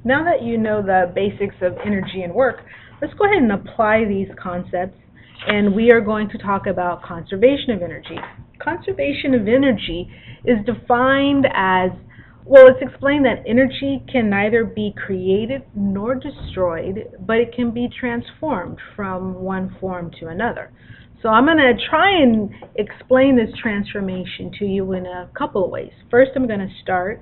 Now that you know the basics of energy and work, let's go ahead and apply these concepts, and we are going to talk about conservation of energy. Conservation of energy is defined as, well, it's explained that energy can neither be created nor destroyed, but it can be transformed from one form to another. So I'm going to try and explain this transformation to you in a couple of ways. First, I'm going to start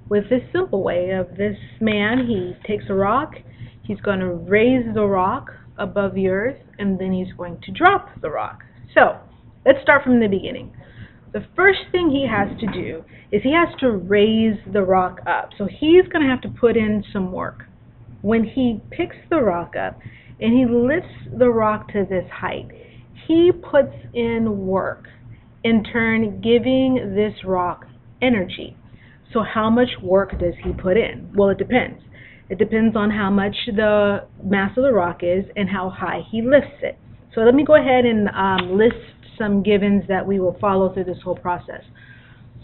with this simple way of this man. He takes a rock, he's going to raise the rock above the earth, and then he's going to drop the rock. So let's start from the beginning. The first thing he has to do is he has to raise the rock up. So he's going to have to put in some work. When he picks the rock up and he lifts the rock to this height, he puts in work, in turn giving this rock energy. So how much work does he put in? Well, it depends. It depends on how much the mass of the rock is and how high he lifts it. So let me go ahead and list some givens that we will follow through this whole process.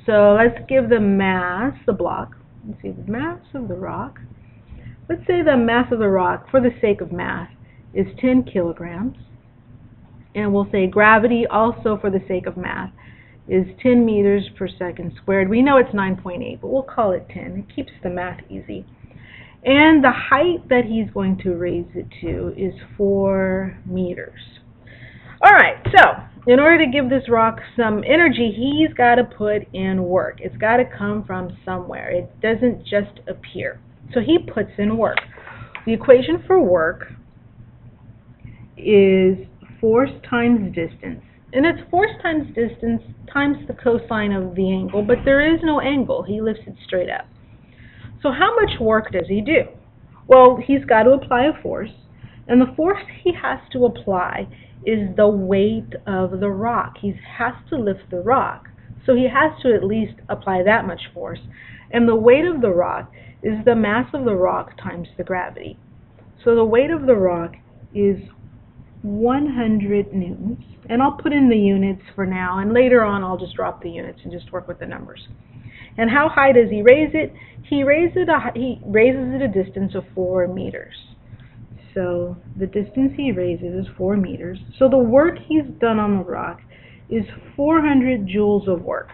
So let's give the mass, the block. Let's see, the mass of the rock. Let's say the mass of the rock, for the sake of math, is 10 kilograms. And we'll say gravity, also for the sake of math, is 10 meters per second squared. We know it's 9.8, but we'll call it 10. It keeps the math easy. And the height that he's going to raise it to is 4 meters. All right, so in order to give this rock some energy, he's got to put in work. It's got to come from somewhere. It doesn't just appear. So he puts in work. The equation for work is force times distance. And it's force times distance times the cosine of the angle, but there is no angle. He lifts it straight up. So how much work does he do? Well, he's got to apply a force, and the force he has to apply is the weight of the rock. He has to lift the rock, so he has to at least apply that much force. And the weight of the rock is the mass of the rock times the gravity. So the weight of the rock is 100 newtons, and I'll put in the units for now, and later on I'll just drop the units and just work with the numbers. And how high does he raise it? He raises it a distance of 4 meters. So the distance he raises is 4 meters. So the work he's done on the rock is 400 joules of work.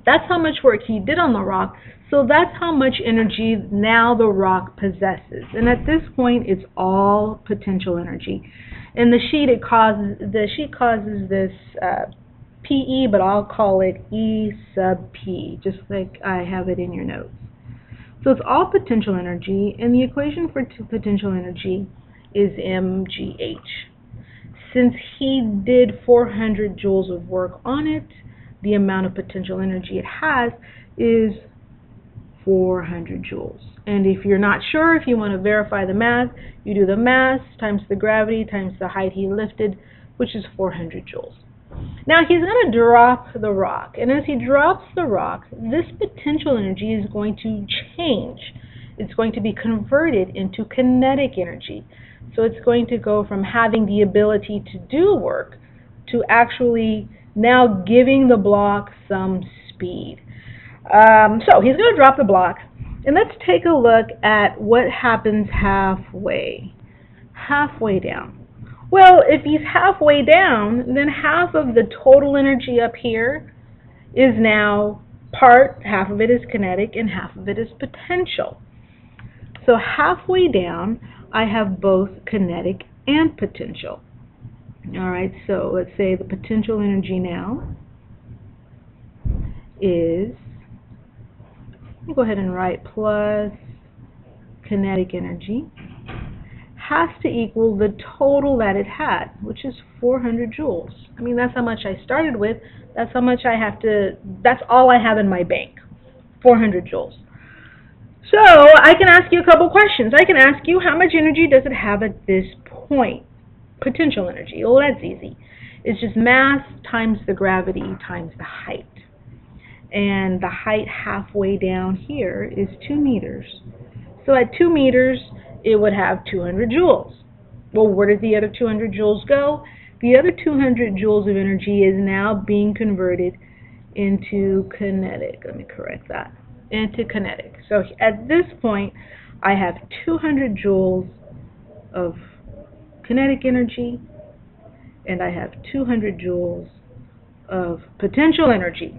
That's how much work he did on the rock, so that's how much energy now the rock possesses. And at this point, it's all potential energy. In the sheet, the sheet causes this PE, but I'll call it E sub P, just like I have it in your notes. So it's all potential energy, and the equation for potential energy is mgh. Since he did 400 joules of work on it, the amount of potential energy it has is 400 joules. And if you're not sure, if you want to verify the math, you do the mass times the gravity times the height he lifted, which is 400 joules. Now he's going to drop the rock, and as he drops the rock, this potential energy is going to change. It's going to be converted into kinetic energy. So it's going to go from having the ability to do work to actually now giving the block some speed. So he's going to drop the block, and let's take a look at what happens halfway down. Well, if he's halfway down, then half of the total energy up here is now half of it is kinetic and half of it is potential. So halfway down, I have both kinetic and potential. All right, so let's say the potential energy now is, let me go ahead and write plus kinetic energy, has to equal the total that it had, which is 400 joules. I mean, that's how much I started with. That's how much I have to, that's all I have in my bank, 400 joules. So I can ask you a couple questions. I can ask you, how much energy does it have at this point? Potential energy. Well, that's easy. It's just mass times the gravity times the height. And the height halfway down here is 2 meters. So at 2 meters, it would have 200 joules. Well, where did the other 200 joules go? The other 200 joules of energy is now being converted into kinetic. Let me correct that. Into kinetic. So at this point, I have 200 joules of kinetic energy, and I have 200 joules of potential energy.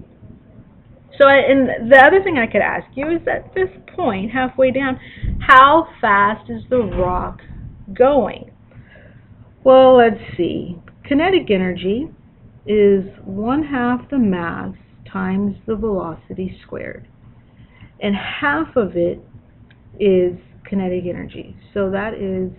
So, and the other thing I could ask you is at this point, halfway down, how fast is the rock going? Well, let's see. Kinetic energy is 1/2 the mass times the velocity squared. And half of it is kinetic energy. So that is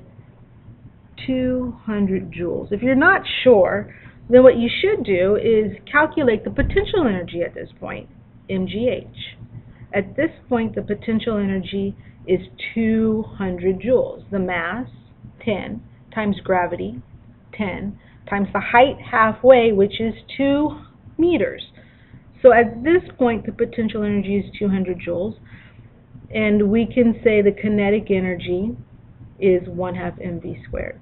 200 joules. If you're not sure, then what you should do is calculate the potential energy at this point, mgh. At this point, the potential energy is 200 joules. The mass, 10, times gravity, 10, times the height halfway, which is 2 meters. So at this point, the potential energy is 200 joules. And we can say the kinetic energy is 1/2 mv squared.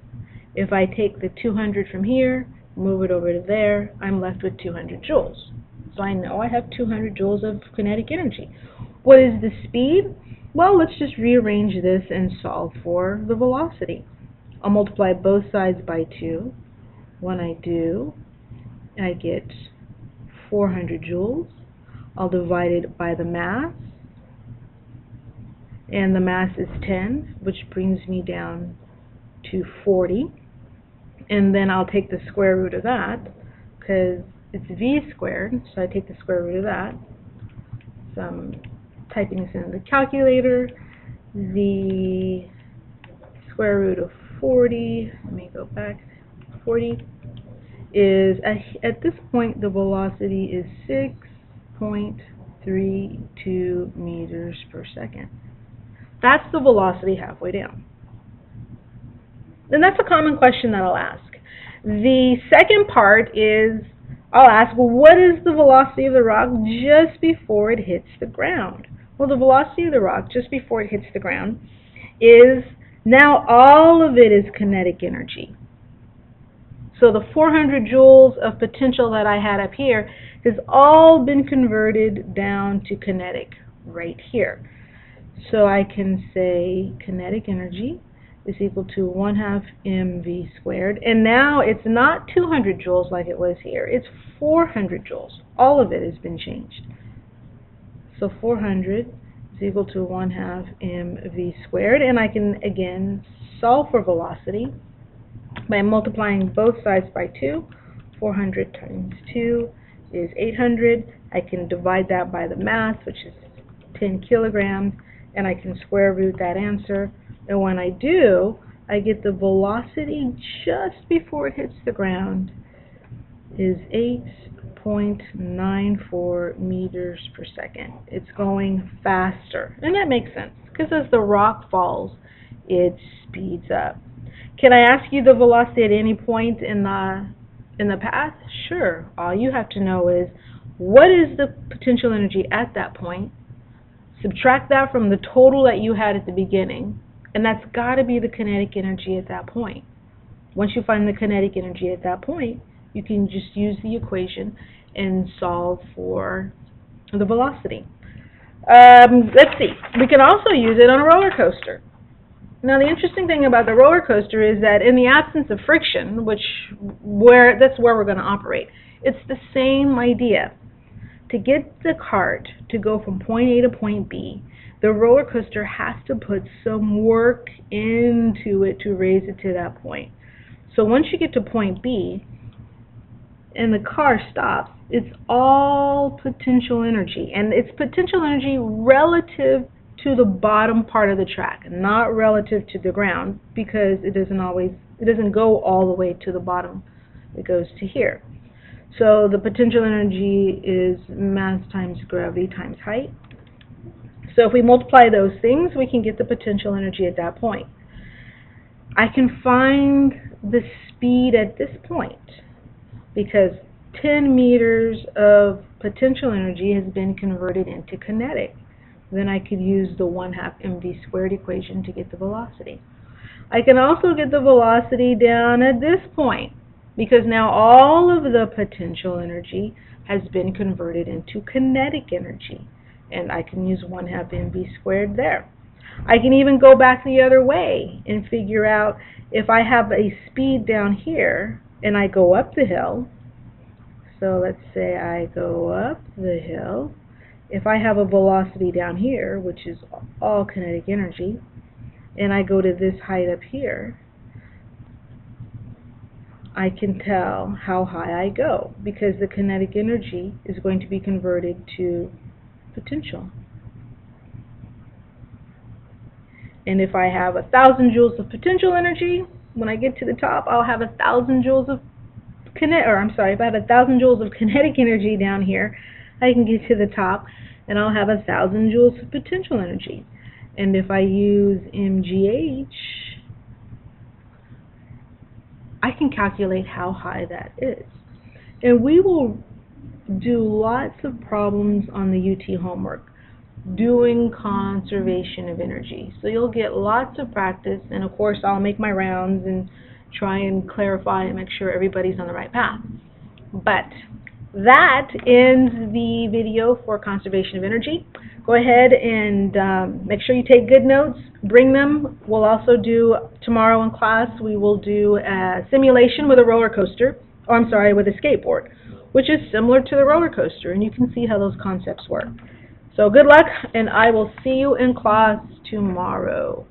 If I take the 200 from here, move it over to there, I'm left with 200 joules. So I know I have 200 joules of kinetic energy. What is the speed? Well, let's just rearrange this and solve for the velocity. I'll multiply both sides by 2. When I do, I get 400 joules. I'll divide it by the mass, and the mass is 10, which brings me down to 40. And then I'll take the square root of that, because it's v squared, so I take the square root of that. So I'm typing this in the calculator. The square root of 40, let me go back, 40 is, at this point, the velocity is 6.32 meters per second. That's the velocity halfway down. And that's a common question that I'll ask. The second part is, I'll ask, well, what is the velocity of the rock just before it hits the ground? Well, the velocity of the rock just before it hits the ground is, now all of it is kinetic energy. So the 400 joules of potential that I had up here has all been converted down to kinetic right here. So I can say kinetic energy is equal to 1/2 mv squared. And now it's not 200 joules like it was here. It's 400 joules. All of it has been changed. So 400 is equal to 1/2 mv squared. And I can, again, solve for velocity by multiplying both sides by 2. 400 times 2 is 800. I can divide that by the mass, which is 10 kilograms, and I can square root that answer. And when I do, I get the velocity just before it hits the ground is 8.94 meters per second. It's going faster. And that makes sense, because as the rock falls, it speeds up. Can I ask you the velocity at any point in the path? Sure. All you have to know is, what is the potential energy at that point? Subtract that from the total that you had at the beginning, and that's got to be the kinetic energy at that point. Once you find the kinetic energy at that point, you can just use the equation and solve for the velocity. Let's see. We can also use it on a roller coaster. Now, the interesting thing about the roller coaster is that in the absence of friction, that's where we're going to operate, it's the same idea. To get the cart to go from point A to point B, the roller coaster has to put some work into it to raise it to that point. So once you get to point B and the car stops, it's all potential energy. And it's potential energy relative to the bottom part of the track, not relative to the ground, because it doesn't go all the way to the bottom. It goes to here. So the potential energy is mass times gravity times height. So if we multiply those things, we can get the potential energy at that point. I can find the speed at this point because 10 meters of potential energy has been converted into kinetic. Then I could use the 1/2 mv squared equation to get the velocity. I can also get the velocity down at this point, because now all of the potential energy has been converted into kinetic energy, and I can use 1/2 mv squared there. I can even go back the other way and figure out if I have a speed down here and I go up the hill. So let's say I go up the hill. If I have a velocity down here, which is all kinetic energy, and I go to this height up here, I can tell how high I go because the kinetic energy is going to be converted to potential. And if I have 1,000 joules of potential energy, when I get to the top, I'll have 1,000 joules of if I have 1,000 joules of kinetic energy down here, I can get to the top and I'll have 1,000 joules of potential energy. And if I use MGH, I can calculate how high that is. And we will do lots of problems on the UT homework doing conservation of energy. So you'll get lots of practice, and of course I'll make my rounds and try and clarify and make sure everybody's on the right path. But that ends the video for conservation of energy. Go ahead and make sure you take good notes, bring them. We'll also do, tomorrow in class, we will do a simulation with a roller coaster, with a skateboard, which is similar to the roller coaster, and you can see how those concepts work. So good luck, and I will see you in class tomorrow.